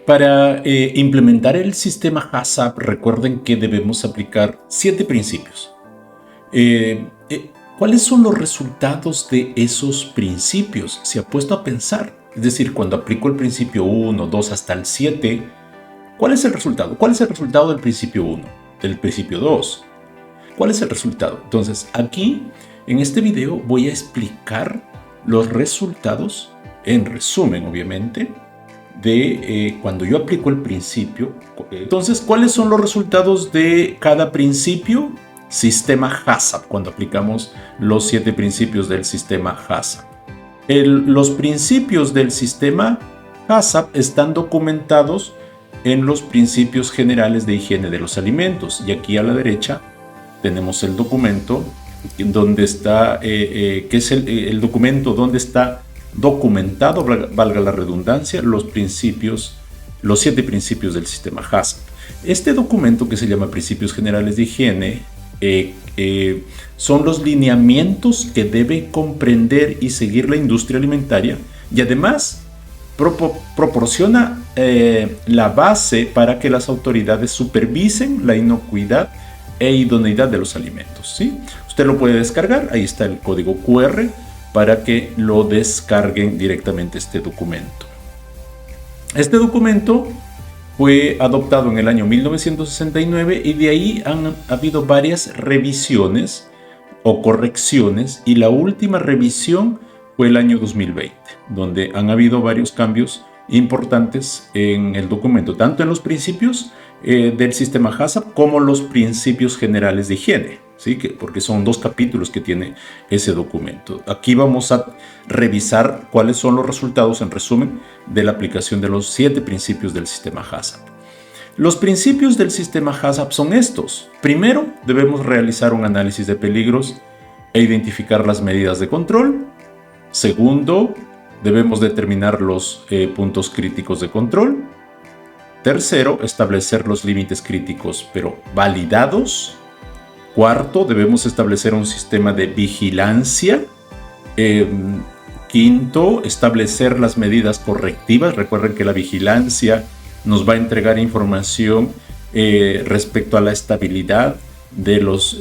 Para implementar el sistema HACCP, recuerden que debemos aplicar 7 principios. ¿Cuáles son los resultados de esos principios? ¿Se ha puesto a pensar? Es decir, cuando aplico el principio 1, 2 hasta el 7, ¿cuál es el resultado? ¿Cuál es el resultado del principio 1? Del principio 2. ¿Cuál es el resultado? Entonces, aquí, en este video, voy a explicar los resultados, en resumen, obviamente, de cuando yo aplico el principio. Entonces, ¿cuáles son los resultados de cada principio? Sistema HACCP, cuando aplicamos los 7 principios del sistema HACCP. Los principios del sistema HACCP están documentados en los principios generales de higiene de los alimentos. Y aquí a la derecha tenemos el documento donde está, que es el documento donde está documentado, valga la redundancia, los 7 principios del sistema HACCP. Este documento, que se llama Principios Generales de Higiene, son los lineamientos que debe comprender y seguir la industria alimentaria, y además proporciona la base para que las autoridades supervisen la inocuidad e idoneidad de los alimentos, ¿sí? Usted lo puede descargar, ahí está el código QR para que lo descarguen directamente este documento. Este documento fue adoptado en el año 1969 y de ahí han habido varias revisiones o correcciones, y la última revisión fue el año 2020, donde han habido varios cambios importantes en el documento, tanto en los principios del sistema HACCP como los principios generales de higiene, ¿sí? Porque son 2 capítulos que tiene ese documento. Aquí vamos a revisar cuáles son los resultados, en resumen, de la aplicación de los 7 principios del sistema HACCP. Los principios del sistema HACCP son estos. Primero, debemos realizar un análisis de peligros e identificar las medidas de control. Segundo, debemos determinar los puntos críticos de control. Tercero, establecer los límites críticos pero validados. Cuarto, debemos establecer un sistema de vigilancia. Quinto, establecer las medidas correctivas. Recuerden que la vigilancia nos va a entregar información respecto a la estabilidad de los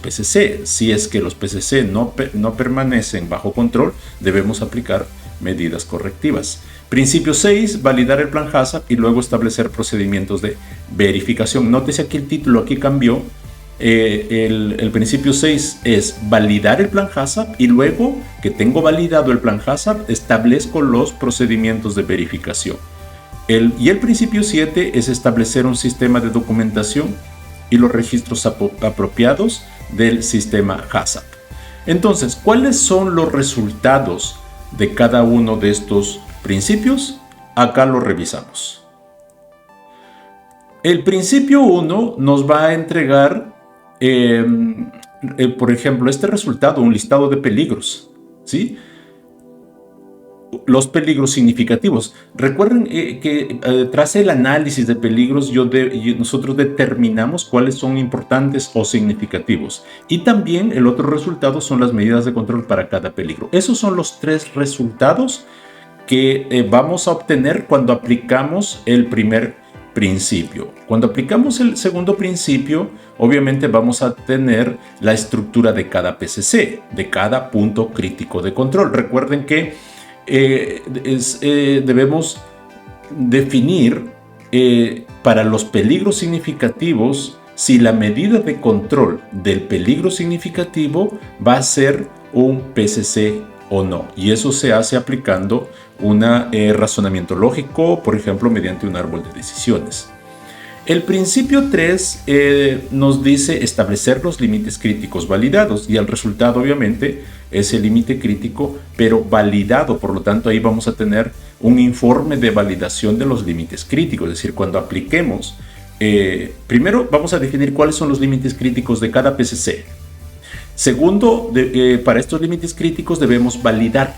PCC. Si es que los PCC no permanecen bajo control, debemos aplicar medidas correctivas. Principio 6, validar el plan HACCP y luego establecer procedimientos de verificación. Nótese aquí el título, aquí cambió. El principio 6 es validar el plan HACCP y luego que tengo validado el plan HACCP, establezco los procedimientos de verificación. Y el principio 7 es establecer un sistema de documentación y los registros apropiados del sistema HACCP. Entonces, ¿cuáles son los resultados de cada uno de estos principios? Acá lo revisamos. El principio 1 nos va a entregar, por ejemplo, este resultado, un listado de peligros, ¿sí? Los peligros significativos. Recuerden que tras el análisis de peligros nosotros determinamos cuáles son importantes o significativos. Y también el otro resultado son las medidas de control para cada peligro. Esos son los 3 resultados que vamos a obtener cuando aplicamos el primer principio. Cuando aplicamos el segundo principio, obviamente vamos a tener la estructura de cada PCC, de cada punto crítico de control. Recuerden que debemos definir para los peligros significativos si la medida de control del peligro significativo va a ser un PCC o no. Y eso se hace aplicando un razonamiento lógico, por ejemplo, mediante un árbol de decisiones. El principio 3 nos dice establecer los límites críticos validados, y el resultado obviamente es el límite crítico pero validado. Por lo tanto, ahí vamos a tener un informe de validación de los límites críticos. Es decir, cuando apliquemos, primero vamos a definir cuáles son los límites críticos de cada PCC. Segundo, para estos límites críticos debemos validar.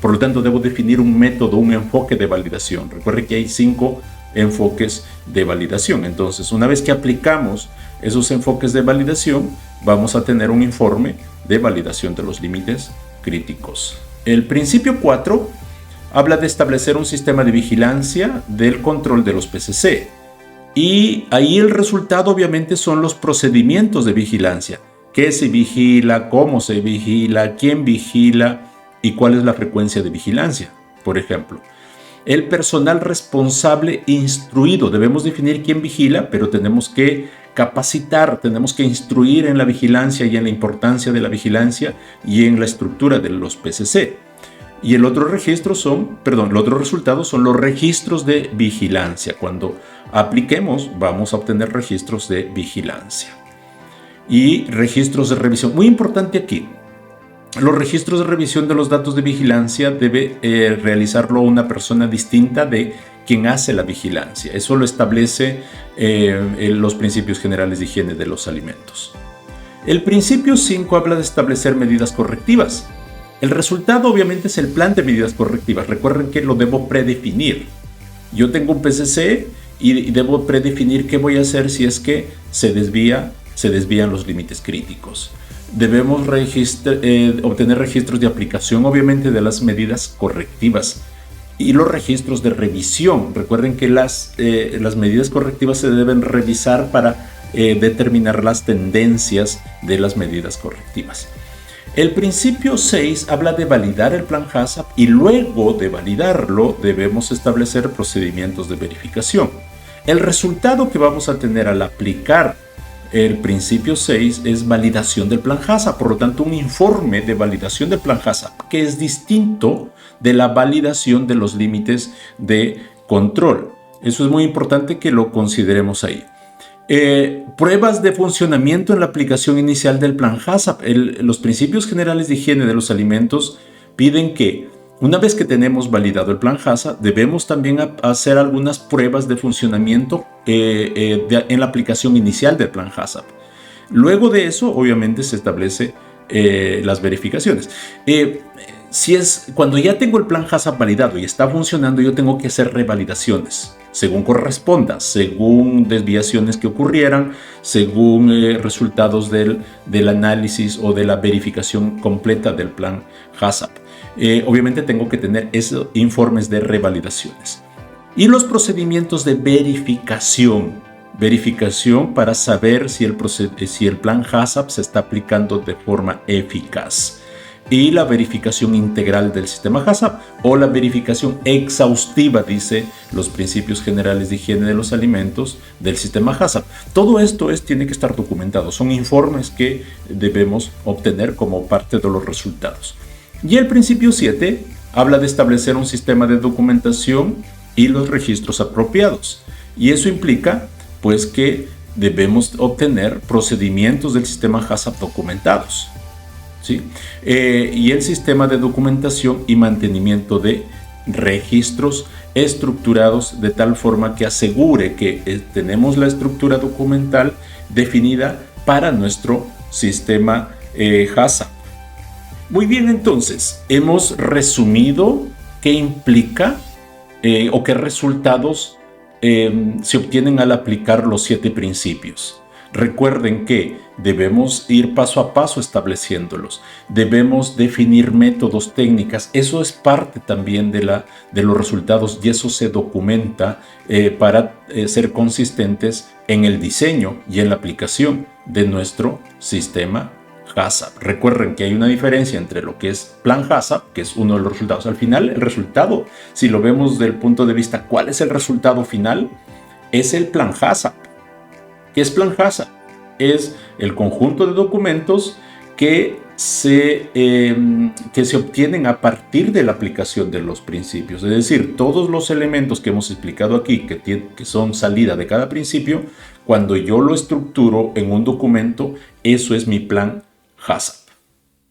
Por lo tanto, debo definir un método, un enfoque de validación. Recuerde que hay 5 enfoques de validación. Entonces, una vez que aplicamos esos enfoques de validación, vamos a tener un informe de validación de los límites críticos. El principio 4 habla de establecer un sistema de vigilancia del control de los PCC. Y ahí el resultado obviamente son los procedimientos de vigilancia. ¿Qué se vigila? ¿Cómo se vigila? ¿Quién vigila? ¿Y cuál es la frecuencia de vigilancia? Por ejemplo, el personal responsable instruido. Debemos definir quién vigila, pero tenemos que capacitar, tenemos que instruir en la vigilancia y en la importancia de la vigilancia y en la estructura de los PCC. Y el otro resultado son los registros de vigilancia. Cuando apliquemos, vamos a obtener registros de vigilancia. Y registros de revisión. Muy importante aquí. Los registros de revisión de los datos de vigilancia debe realizarlo una persona distinta de quien hace la vigilancia. Eso lo establece los principios generales de higiene de los alimentos. El principio 5 habla de establecer medidas correctivas. El resultado obviamente es el plan de medidas correctivas. Recuerden que lo debo predefinir. Yo tengo un PCC y debo predefinir qué voy a hacer si es que se desvían los límites críticos. Debemos obtener registros de aplicación, obviamente, de las medidas correctivas y los registros de revisión. Recuerden que las medidas correctivas se deben revisar para determinar las tendencias de las medidas correctivas. El principio 6 habla de validar el plan HACCP y luego de validarlo debemos establecer procedimientos de verificación. El resultado que vamos a tener al aplicar el principio 6 es validación del plan HACCP, por lo tanto un informe de validación del plan HACCP que es distinto de la validación de los límites de control. Eso es muy importante que lo consideremos ahí. Pruebas de funcionamiento en la aplicación inicial del plan HACCP. Los principios generales de higiene de los alimentos piden que una vez que tenemos validado el plan HACCP, debemos también hacer algunas pruebas de funcionamiento en la aplicación inicial del plan HACCP. Luego de eso, obviamente, se establece las verificaciones. Cuando ya tengo el plan HACCP validado y está funcionando, yo tengo que hacer revalidaciones según corresponda, según desviaciones que ocurrieran, según resultados del análisis o de la verificación completa del plan HACCP. Obviamente tengo que tener esos informes de revalidaciones. Y los procedimientos de verificación para saber si el plan HACCP se está aplicando de forma eficaz. Y la verificación integral del sistema HACCP o la verificación exhaustiva, dice los principios generales de higiene de los alimentos del sistema HACCP. Todo esto tiene que estar documentado. Son informes que debemos obtener como parte de los resultados. Y el principio 7 habla de establecer un sistema de documentación y los registros apropiados. Y eso implica, pues, que debemos obtener procedimientos del sistema HACCP documentados. ¿Sí? Y el sistema de documentación y mantenimiento de registros estructurados de tal forma que asegure que tenemos la estructura documental definida para nuestro sistema HACCP. Muy bien, entonces, hemos resumido qué implica o qué resultados se obtienen al aplicar los 7 principios. Recuerden que debemos ir paso a paso estableciéndolos. Debemos definir métodos, técnicas. Eso es parte también de los resultados y eso se documenta para ser consistentes en el diseño y en la aplicación de nuestro sistema HACCP. Recuerden que hay una diferencia entre lo que es plan HACCP, que es uno de los resultados. Al final, el resultado, si lo vemos desde el punto de vista, ¿cuál es el resultado final? Es el plan HACCP. ¿Qué es plan HACCP? Es el conjunto de documentos que se obtienen a partir de la aplicación de los principios. Es decir, todos los elementos que hemos explicado aquí, que son salida de cada principio, cuando yo lo estructuro en un documento, eso es mi plan HACCP.